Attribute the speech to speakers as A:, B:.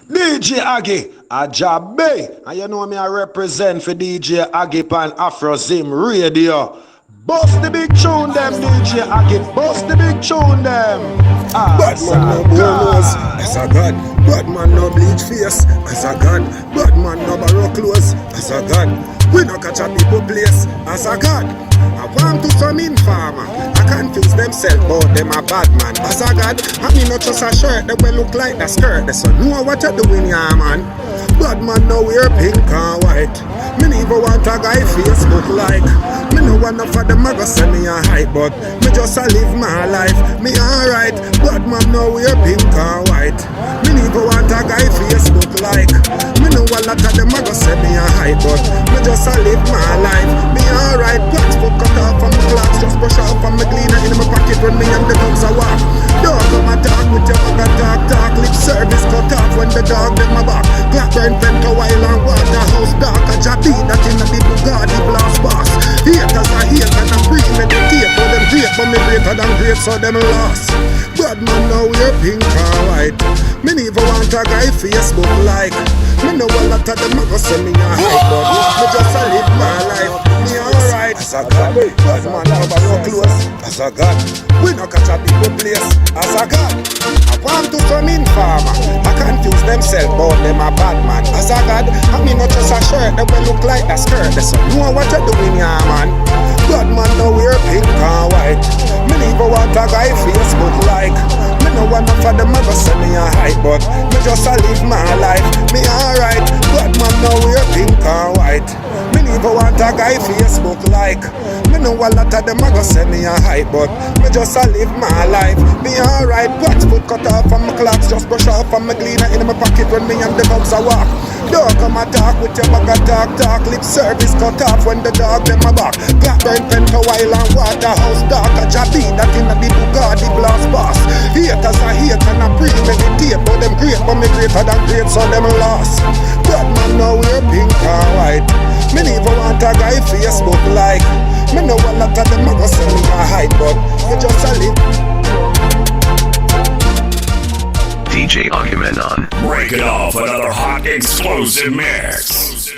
A: DJ Agieh, Agieh, and you know me I represent for DJ Agieh on Afrozim Radio. Bust the big tune them, DJ Agieh, bust the big tune them.
B: Bad man no bonus, as a god. Bad man no bleach face, as a god. Bad man no borrow clothes, as a god. We no catch a people place, as a god. I want to some informer, I confuse themselves, but them a bad man, as a god. I mean not just a shirt, they will look like the skirt. They so know what you doing, yeah man. Bad man no wear pink and white. Me never want a guy Facebook like. Me no want enough of them a go send me a hype, but me just a live my life. Me alright. Bad man no wear pink and white. Me never want a guy Facebook like. Me know a lot of them a go send me a hype, but me just a live my life. Me alright. Pants foot cut off from my clocks, just brush off from my cleaner in my pocket when me and the dogs a walk. Dog come a talk with your bag talk. Lip service cut off when the dog them a back. Blackburn vent a while and waterhouse dark. A jabby that in the Bugatti blast boss. Haters a hate and a premeditate, but them great, but me greater than great, so them lost. Bad man now wear pink and white. Me never want a guy Facebook like. Me know a lot of them a go send me a hype, but me just a live my life. Me alright, as a god. Bad man now borrow clothes, as a god. We no catch a people place, as a god. I want to some informer, I confuse themselves, but them a bad man, as a god. I mean not just a shirt, they will look like the skirt. They so know what you doing, yeah man. Bad man now wear pink and white. Me never want a guy Facebook like. Me no want enough of them a go send me a hype, but me just a live my life. Me alright. Bad man now wear pink and white. Me never want a guy Facebook like. Me know a lot of them a go send me a hype, but me just a live my life. Me alright. Watch foot cut off from my clocks, just brush off from my cleaner in my pocket when me and the dogs a walk. Dog come a talk with your bag a talk. Lip service cut off when the dog them a back. Blackburn vent a while and waterhouse dark. A jabby that in the Bugatti blast boss. Haters a hate and a premeditate, but them great, but me greater than great, so them lost. Bad man now wear pink and white. Me never want a guy Facebook like. Me know a lot of them a go send me a hype, but me just a live.
C: DJ Agieh on.
D: Break it off another hot explosive mix.